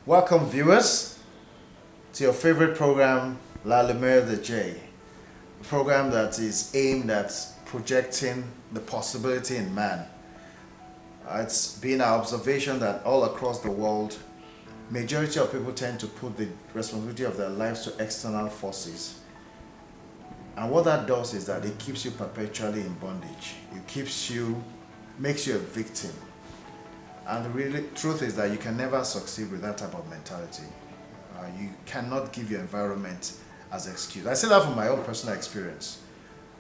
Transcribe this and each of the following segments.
Welcome, viewers, to your favorite program, La Lumiere the J, a program that is aimed at projecting the possibility in man. It's been our observation that all across the world, majority of people tend to put the responsibility of their lives to external forces. And what that does is that it keeps you perpetually in bondage. Makes you a victim. And the really truth is that you can never succeed with that type of mentality. You cannot give your environment as an excuse. I say that from my own personal experience.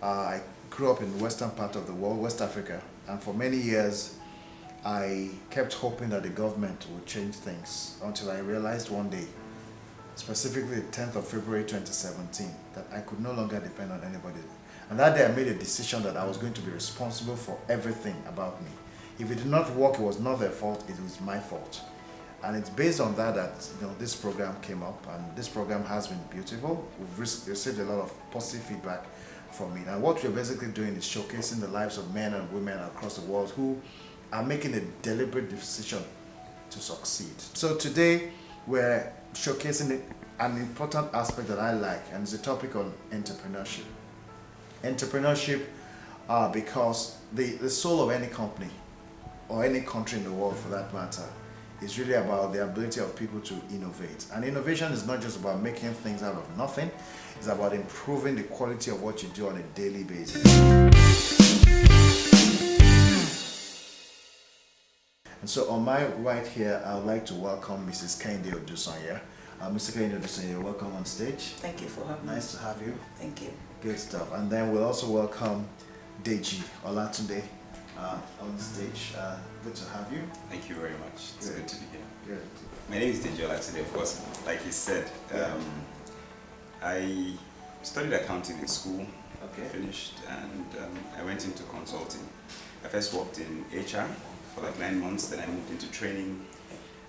I grew up in the western part of the world, West Africa, and for many years I kept hoping that the government would change things until I realized one day, specifically the 10th of February 2017, that I could no longer depend on anybody. And that day I made a decision that I was going to be responsible for everything about me. If it did not work, it was not their fault, it was my fault. And it's based on that this program came up, and this program has been beautiful. We've received a lot of positive feedback from it. And what we're basically doing is showcasing the lives of men and women across the world who are making a deliberate decision to succeed. So today we're showcasing an important aspect that I like, and it's a topic on entrepreneurship. Entrepreneurship, because the soul of any company, or any country in the world for that matter, is really about the ability of people to innovate. And innovation is not just about making things out of nothing, it's about improving the quality of what you do on a daily basis. And so on my right here, I would like to welcome Mrs. Kenny Odusanya. Mr. Kenny Odusanya, welcome on stage. Thank you for having me. Nice to have you. Thank you. Good stuff. And then we'll also welcome Deji Olatunde on stage. Good to have you. Thank you very much. It's good to be here. Good. My name is Deji Olatunde, of course. Like he said, I studied accounting in school, finished, and I went into consulting. I first worked in HR for like 9 months, then I moved into training.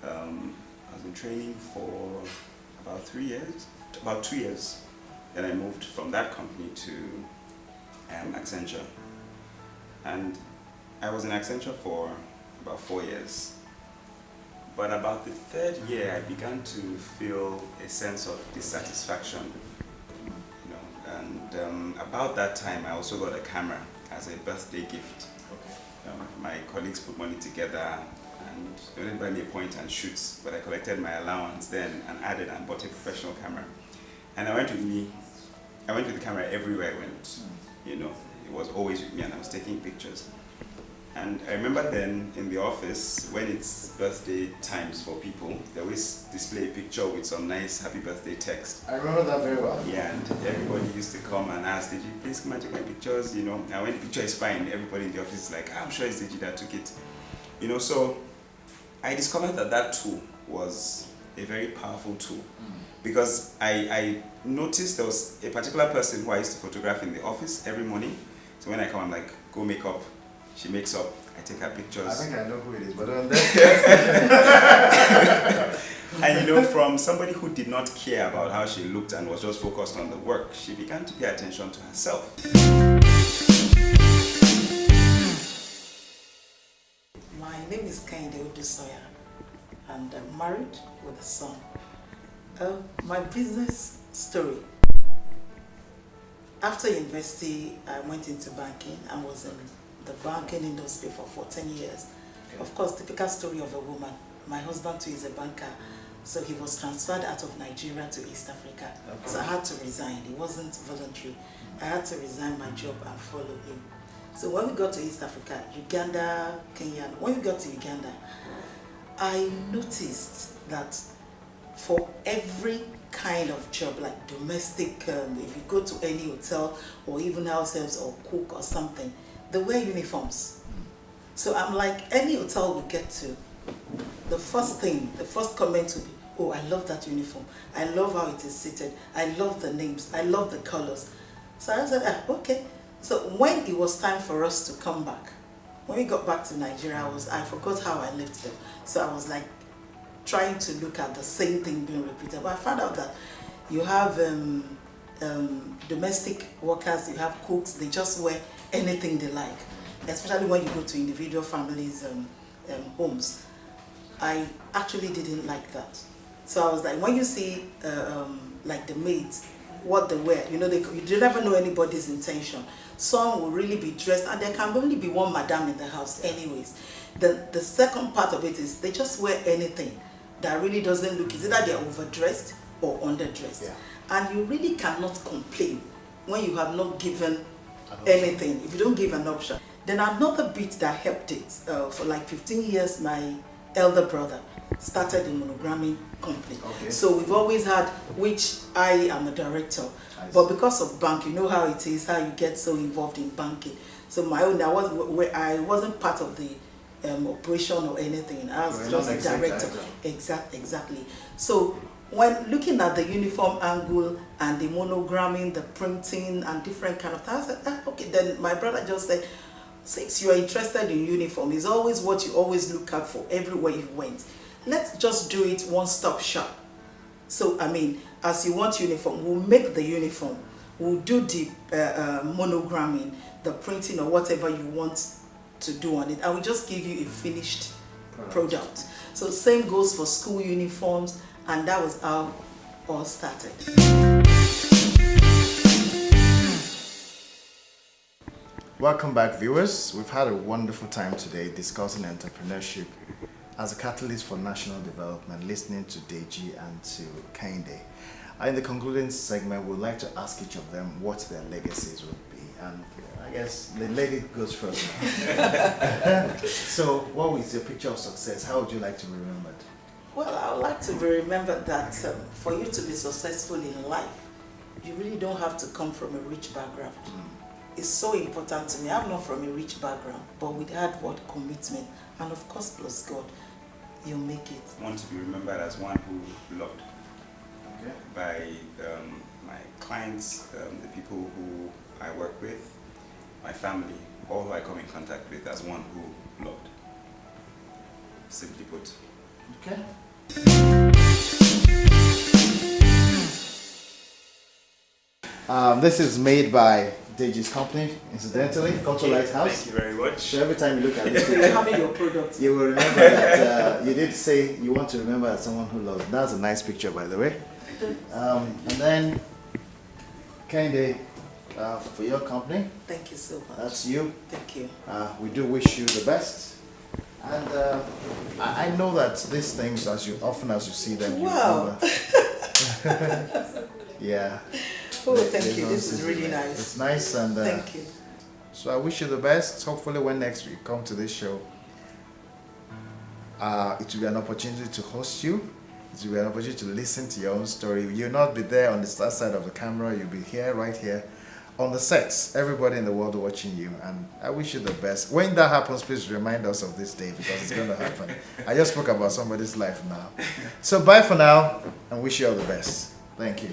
I was in training for about 2 years. Then I moved from that company to Accenture. And I was in Accenture for about 4 years. But about the third year, I began to feel a sense of dissatisfaction. And about that time, I also got a camera as a birthday gift. My colleagues put money together and they didn't buy me a point and shoot, but I collected my allowance then and added and bought a professional camera. And I went with the camera everywhere I went. It was always with me, and I was taking pictures. And I remember then in the office, when it's birthday times for people, they always display a picture with some nice happy birthday text. I remember that very well. Yeah, and everybody used to come and ask, "Did you please come and take my pictures?" And when the picture is fine, everybody in the office is like, "I'm sure it's Deji that took it." So I discovered that tool was a very powerful tool. Because I noticed there was a particular person who I used to photograph in the office every morning. So when I come, I'm like, "Go make up." She makes up, I take her pictures. I think I know who it is, but And from somebody who did not care about how she looked and was just focused on the work, she began to pay attention to herself. My name is Kenny Odusanya, and I'm married with a son. My business story. After university, I went into banking and was in the banking industry for 14 years. Of course, typical story of a woman. My husband too is a banker, so he was transferred out of Nigeria to East Africa. So I had to resign. It wasn't voluntary. I had to resign my job and follow him. So when we got to East Africa, Uganda, Kenya, when we got to Uganda, I noticed that for every kind of job, like domestic, if you go to any hotel or even house helps or cook or something, they wear uniforms. So I'm like, any hotel we get to, the first comment would be, "Oh, I love that uniform. I love how it is seated. I love the names. I love the colors." So I said, okay. So when it was time for us to come back, when we got back to Nigeria, I forgot how I left them. So I was like trying to look at the same thing being repeated. But I found out that you have domestic workers, you have cooks, they just wear anything they like, especially when you go to individual families' homes. I actually didn't like that. So I was like, when you see like the maids, what they wear, you know, you never know anybody's intention. Some will really be dressed, and there can only be one madam in the house anyways. The second part of it is they just wear anything that really doesn't look, it's either they're overdressed or underdressed. Yeah. And you really cannot complain when you have not given anything, if you don't give an option. Then another bit that helped it, for like 15 years, my elder brother started the monogramming company. Okay. So we've always had, which I am a director, but because of bank, you know how it is, how you get so involved in banking. So my own, I wasn't part of the operation or anything. I was just a director. Exactly. So when looking at the uniform angle and the monogramming, the printing and different kind of things, I said, okay, then my brother just said, since you are interested in uniform, it's always what you always look out for everywhere you went. Let's just do it one-stop shop. So, I mean, as you want uniform, we'll make the uniform. We'll do the monogramming, the printing or whatever you want to do on it. And we'll just give you a finished product. So same goes for school uniforms, and that was how all started. Welcome back, viewers. We've had a wonderful time today discussing entrepreneurship as a catalyst for national development, listening to Deji and to Kenny. In the concluding segment, we'd like to ask each of them what their legacies would be. And I guess the lady goes first. So, what is your picture of success? How would you like to be remembered? Well, I would like to be remembered that for you to be successful in life, you really don't have to come from a rich background. It's so important to me. I'm not from a rich background, but with hard work, commitment, and of course plus God, you'll make it. I want to be remembered as one who loved. Okay. By my clients, the people who I work with, my family, all who I come in contact with, as one who loved. Simply put. Okay. This is made by Deji's company, incidentally, Fotolighthouse. Thank you very much. So every time you look at this So picture, you're having your product. you will remember that you did say you want to remember as someone who loves. That's a nice picture, by the way. And then, Kenny, for your company, Thank you so much. that's you. Thank you. We do wish you the best. And I know that these things, as often as you see them, Wow. you remember. Yeah. Oh, thank you. This is really nice. It's nice, and Thank you. so I wish you the best. Hopefully, when next we come to this show, it will be an opportunity to host you. It will be an opportunity to listen to your own story. You'll not be there on the star side of the camera. You'll be here, right here, on the sets. Everybody in the world watching you, and I wish you the best. When that happens, please remind us of this day, because it's going to happen. I just spoke about somebody's life now. So bye for now, and wish you all the best. Thank you.